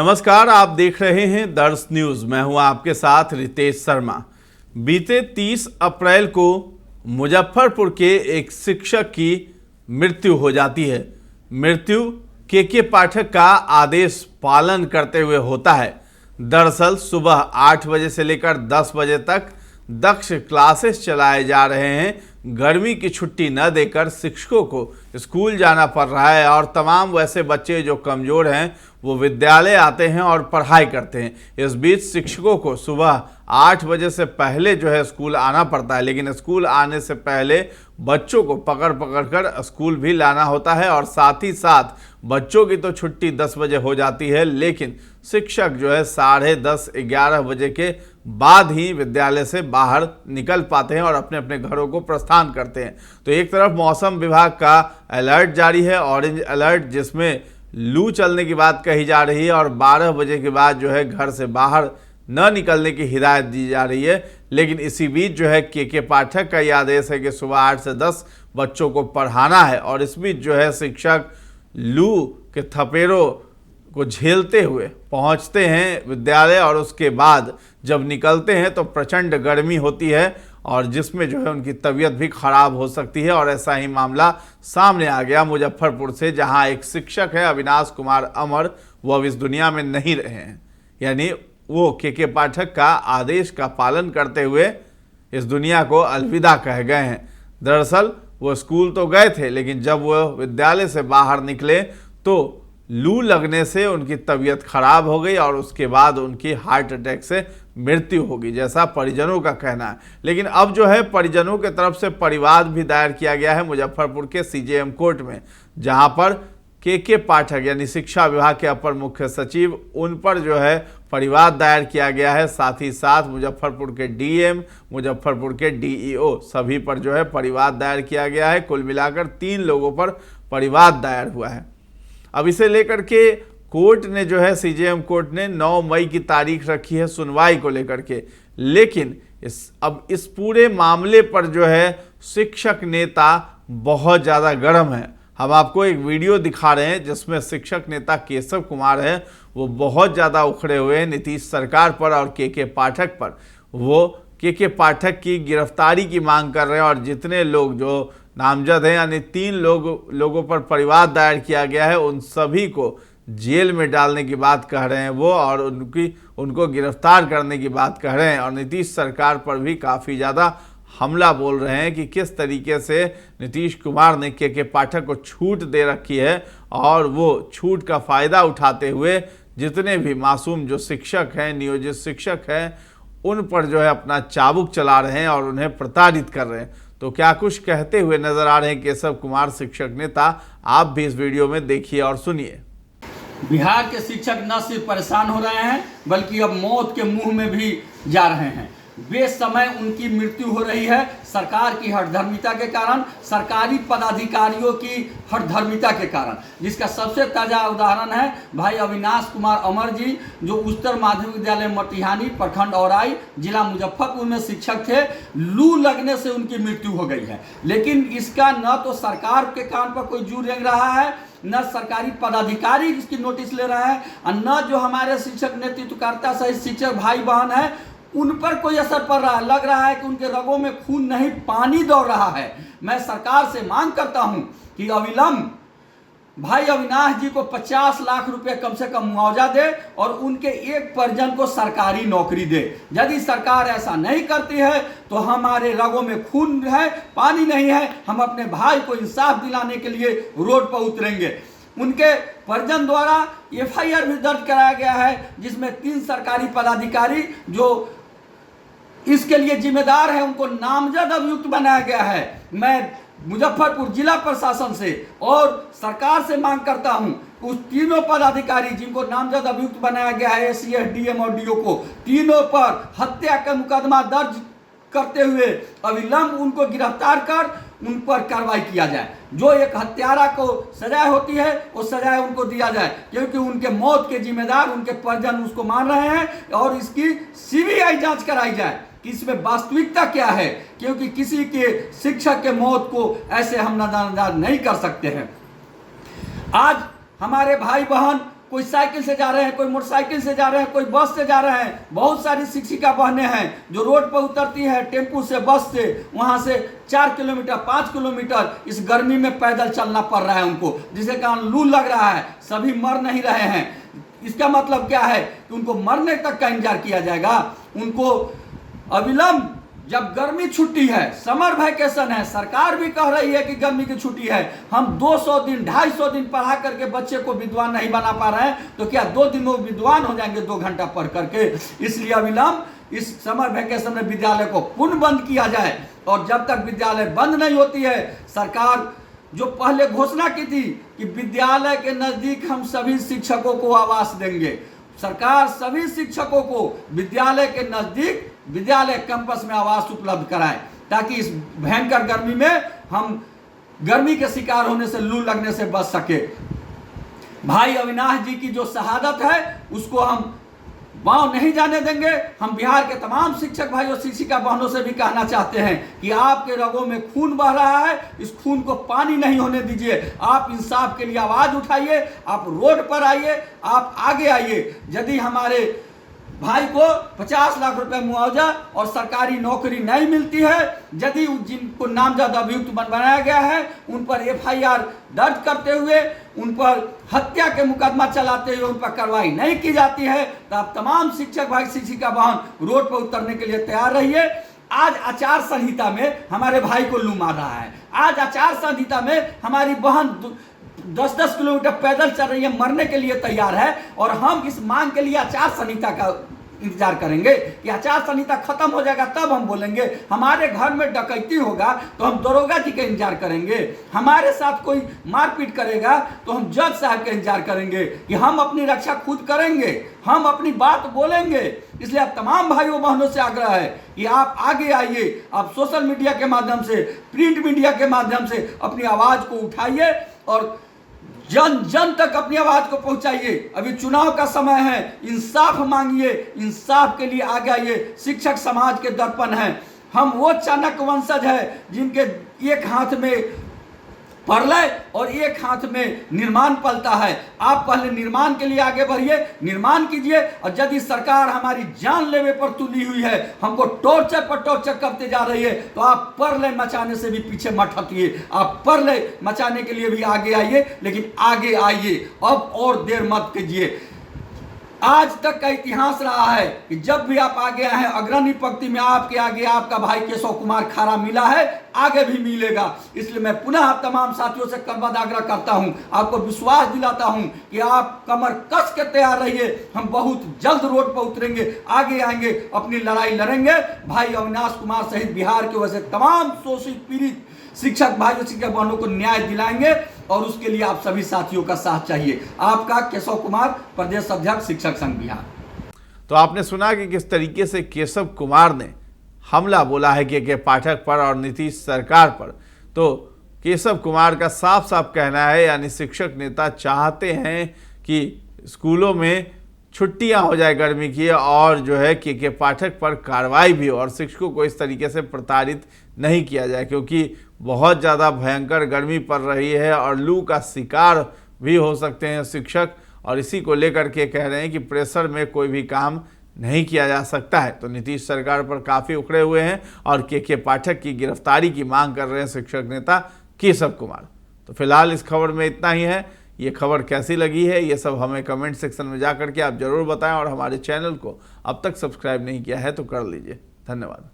नमस्कार, आप देख रहे हैं दर्श न्यूज। मैं हूं आपके साथ रितेश शर्मा। बीते 30 अप्रैल को मुजफ्फरपुर के एक शिक्षक की मृत्यु हो जाती है। मृत्यु के पाठक का आदेश पालन करते हुए होता है। दरअसल सुबह 8 बजे से लेकर 10 बजे तक दक्ष क्लासेस चलाए जा रहे हैं। गर्मी की छुट्टी न देकर शिक्षकों को स्कूल जाना पड़ रहा है और तमाम वैसे बच्चे जो कमज़ोर हैं वो विद्यालय आते हैं और पढ़ाई करते हैं। इस बीच शिक्षकों को सुबह 8 बजे से पहले जो है स्कूल आना पड़ता है, लेकिन स्कूल आने से पहले बच्चों को पकड़ कर स्कूल भी लाना होता है और साथ ही साथ बच्चों की तो छुट्टी 10 बजे हो जाती है, लेकिन शिक्षक जो है 10:30 11 बजे के बाद ही विद्यालय से बाहर निकल पाते हैं और अपने अपने घरों को प्रस्थान करते हैं। तो एक तरफ मौसम विभाग का अलर्ट जारी है, ऑरेंज अलर्ट, जिसमें लू चलने की बात कही जा रही है और 12 बजे के बाद जो है घर से बाहर न निकलने की हिदायत दी जा रही है। लेकिन इसी बीच जो है के पाठक का यह आदेश है कि सुबह 8 से 10 बच्चों को पढ़ाना है और इस बीच जो है शिक्षक लू के थपेड़ों को झेलते हुए पहुंचते हैं विद्यालय और उसके बाद जब निकलते हैं तो प्रचंड गर्मी होती है और जिसमें जो है उनकी तबीयत भी खराब हो सकती है। और ऐसा ही मामला सामने आ गया मुजफ्फरपुर से, जहां एक शिक्षक है अविनाश कुमार अमर, वो अब इस दुनिया में नहीं रहे हैं। यानी वो के पाठक का आदेश का पालन करते हुए इस दुनिया को अलविदा कह गए हैं। दरअसल वो स्कूल तो गए थे, लेकिन जब वो विद्यालय से बाहर निकले तो लू लगने से उनकी तबीयत खराब हो गई और उसके बाद उनकी हार्ट अटैक से मृत्यु होगी, जैसा परिजनों का कहना है। लेकिन अब जो है परिजनों के तरफ से परिवाद भी दायर किया गया है मुजफ्फरपुर के सीजेएम कोर्ट में, जहां पर के पाठक यानी शिक्षा विभाग के अपर मुख्य सचिव, उन पर जो है परिवाद दायर किया गया है। साथ ही साथ मुजफ्फरपुर के डीएम, मुजफ्फरपुर के डीईओ, सभी पर जो है परिवाद दायर किया गया है। कुल मिलाकर 3 लोगों पर परिवाद दायर हुआ है। अब इसे लेकर के कोर्ट ने जो है सीजेएम कोर्ट ने 9 मई की तारीख रखी है सुनवाई को लेकर के। लेकिन इस पूरे मामले पर जो है शिक्षक नेता बहुत ज़्यादा गर्म है। हम आपको एक वीडियो दिखा रहे हैं जिसमें शिक्षक नेता केशव कुमार है, वो बहुत ज़्यादा उखड़े हुए हैं नीतीश सरकार पर और के पाठक पर। वो के पाठक की गिरफ्तारी की मांग कर रहे हैं और जितने लोग जो नामजद हैं, यानी 3 लोगों पर परिवाद दायर किया गया है, उन सभी को जेल में डालने की बात कह रहे हैं वो, और उनको गिरफ्तार करने की बात कह रहे हैं। और नीतीश सरकार पर भी काफ़ी ज़्यादा हमला बोल रहे हैं कि किस तरीके से नीतीश कुमार ने के पाठक को छूट दे रखी है और वो छूट का फ़ायदा उठाते हुए जितने भी मासूम जो शिक्षक हैं, नियोजित शिक्षक हैं, उन पर जो है अपना चाबुक चला रहे हैं और उन्हें प्रताड़ित कर रहे हैं। तो क्या कुछ कहते हुए नजर आ रहे हैं केशव कुमार शिक्षक नेता, आप भी इस वीडियो में देखिए और सुनिए। बिहार के शिक्षक न सिर्फ परेशान हो रहे हैं बल्कि अब मौत के मुंह में भी जा रहे हैं। बेसमय उनकी मृत्यु हो रही है सरकार की हठधर्मिता के कारण, सरकारी पदाधिकारियों की हठधर्मिता के कारण, जिसका सबसे ताज़ा उदाहरण है भाई अविनाश कुमार अमर जी, जो उच्चतर माध्यमिक विद्यालय मटिहानी, प्रखंड औराई, जिला मुजफ्फरपुर में शिक्षक थे। लू लगने से उनकी मृत्यु हो गई है, लेकिन इसका न तो सरकार के कान पर कोई जू रेंग रहा है, न सरकारी पदाधिकारी इसकी नोटिस ले रहे हैं, और न जो हमारे शिक्षक नेतृत्वकर्ता सहित शिक्षक भाई बहन है उन पर कोई असर पड़ रहा है। लग रहा है कि उनके रगों में खून नहीं पानी दौड़ रहा है। मैं सरकार से मांग करता हूं कि अविलंब भाई अविनाश जी को 50 लाख रुपए कम से कम मुआवजा दे और उनके एक परिजन को सरकारी नौकरी दे। यदि सरकार ऐसा नहीं करती है तो हमारे रगों में खून है, पानी नहीं है। हम अपने भाई को इंसाफ दिलाने के लिए रोड पर उतरेंगे। उनके परिजन द्वारा एफआईआर भी दर्ज कराया गया है, जिसमें 3 सरकारी पदाधिकारी जो इसके लिए जिम्मेदार है उनको नामजद अभियुक्त बनाया गया है। मैं मुजफ्फरपुर जिला प्रशासन से और सरकार से मांग करता हूं, उस तीनों पदाधिकारी जिनको नामजद अभियुक्त बनाया गया है, एसीएस, डीएम और डीओ को, तीनों पर हत्या का मुकदमा दर्ज करते हुए अविलंब उनको गिरफ्तार कर उन पर कार्रवाई किया जाए। जो एक हत्यारा को सजाए होती है वो सजाए उनको दिया जाए, क्योंकि उनके मौत के जिम्मेदार उनके परिजन उसको मान रहे हैं। और इसकी सीबीआई जांच कराई जाए कि इसमें वास्तविकता क्या है, क्योंकि किसी के शिक्षक के मौत को ऐसे हम नजरअंदाज नहीं कर सकते हैं। आज हमारे भाई बहन कोई साइकिल से जा रहे हैं, कोई मोटरसाइकिल से जा रहे हैं, कोई बस से जा रहे हैं। बहुत सारी शिक्षिका बहनें हैं जो रोड पर उतरती है टेम्पू से, बस से, वहां से 4 किलोमीटर 5 किलोमीटर इस गर्मी में पैदल चलना पड़ रहा है उनको, जिसके कारण लू लग रहा है। सभी मर नहीं रहे हैं। इसका मतलब क्या है कि उनको मरने तक का इंतजार किया जाएगा। उनको अविलंब, जब गर्मी छुट्टी है, समर वैकेशन है, सरकार भी कह रही है कि गर्मी की छुट्टी है, हम 200 दिन 250 दिन पढ़ा करके बच्चे को विद्वान नहीं बना पा रहे हैं, तो क्या 2 दिन में विद्वान हो जाएंगे 2 घंटा पढ़ करके? इसलिए अविलंब इस समर वैकेशन में विद्यालय को पुनः बंद किया जाए। और जब तक विद्यालय बंद नहीं होती है, सरकार जो पहले घोषणा की थी कि विद्यालय के नजदीक हम सभी शिक्षकों को आवास देंगे, सरकार सभी शिक्षकों को विद्यालय के नजदीक विद्यालय कैंपस में आवास उपलब्ध कराए, ताकि इस भयंकर गर्मी में हम गर्मी के शिकार होने से, लू लगने से बच सके। भाई अविनाश जी की जो शहादत है उसको हम वाव नहीं जाने देंगे। हम बिहार के तमाम शिक्षक भाई और शिक्षिका बहनों से भी कहना चाहते हैं कि आपके रगों में खून बह रहा है, इस खून को पानी नहीं होने दीजिए। आप इंसाफ के लिए आवाज उठाइए, आप रोड पर आइए, आप आगे आइए। यदि हमारे भाई को 50 लाख रुपए मुआवजा और सरकारी नौकरी नहीं मिलती है, यदि जिनको नामजद अभियुक्त बनाया गया है उन पर FIR दर्ज करते हुए, उन पर हत्या के मुकदमा चलाते हुए उन पर कार्रवाई नहीं की जाती है, तो आप तमाम शिक्षक भाई शिक्षिका बहन रोड पर उतरने के लिए तैयार रहिए। आज आचार संहिता में हमारे भाई को लू मार रहा है। आज आचार संहिता में हमारी बहन 10-10 किलोमीटर पैदल चल रही है, मरने के लिए तैयार है। और हम इस मांग के लिए आचार संहिता का इंतजार करेंगे कि आचार संहिता खत्म हो जाएगा तब हम बोलेंगे। हमारे घर में डकैती होगा तो हम दरोगा जी का इंतजार करेंगे। हमारे साथ कोई मारपीट करेगा तो हम जज साहब का इंतजार करेंगे कि हम अपनी रक्षा खुद करेंगे, हम अपनी बात बोलेंगे। इसलिए आप तमाम भाइयों बहनों से आग्रह है कि आप आगे आइए, आप सोशल मीडिया के माध्यम से, प्रिंट मीडिया के माध्यम से अपनी आवाज को उठाइए और जन जन तक अपनी आवाज को पहुंचाइए। अभी चुनाव का समय है, इंसाफ मांगिए, इंसाफ के लिए आगे आइए। शिक्षक समाज के दर्पण हैं। हम वो चाणक्य वंशज है जिनके एक हाथ में प्रलय और एक हाथ में निर्माण पलता है। आप पहले निर्माण के लिए आगे बढ़िए, निर्माण कीजिए। और यदि सरकार हमारी जान लेवे पर तुली हुई है, हमको टॉर्चर पर टॉर्चर करते जा रही है, तो आप प्रलय मचाने से भी पीछे मत हटिए। आप प्रलय मचाने के लिए भी आगे आइए, लेकिन आगे आइए, अब और देर मत कीजिए। आज तक का इतिहास रहा है कि जब भी आप आगे आए हैं, अग्रणी पंक्ति में आपके आगे आपका भाई केशव कुमार खड़ा मिला है, आगे भी मिलेगा। इसलिए मैं पुनः तमाम साथियों से करबद्ध आग्रह करता हूं, आपको विश्वास दिलाता हूं कि आप कमर कस के तैयार रहिए। हम बहुत जल्द रोड पर उतरेंगे, आगे आएंगे, अपनी लड़ाई लड़ेंगे। भाई अविनाश कुमार सहित बिहार के वजह तमाम शोषित पीड़ित शिक्षक भाइयों शिक्षक बहनों को न्याय दिलाएंगे, और उसके लिए आप सभी साथियों का साथ चाहिए। आपका केशव कुमार, प्रदेश अध्यक्ष शिक्षक संघ बिहार। तो आपने सुना कि किस तरीके से केशव कुमार ने हमला बोला है के पाठक पर और नीतीश सरकार पर। तो केशव कुमार का साफ साफ कहना है, यानी शिक्षक नेता चाहते हैं कि स्कूलों में छुट्टियां हो जाए गर्मी की, और जो है के पाठक पर कार्रवाई भी हो और शिक्षकों को इस तरीके से प्रताड़ित नहीं किया जाए, क्योंकि बहुत ज़्यादा भयंकर गर्मी पड़ रही है और लू का शिकार भी हो सकते हैं शिक्षक। और इसी को लेकर के कह रहे हैं कि प्रेशर में कोई भी काम नहीं किया जा सकता है। तो नीतीश सरकार पर काफ़ी उखड़े हुए हैं और के पाठक की गिरफ्तारी की मांग कर रहे हैं शिक्षक नेता केशव कुमार। तो फिलहाल इस खबर में इतना ही है। ये खबर कैसी लगी है ये सब हमें कमेंट सेक्शन में जा करके आप ज़रूर बताएं, और हमारे चैनल को अब तक सब्सक्राइब नहीं किया है तो कर लीजिए। धन्यवाद।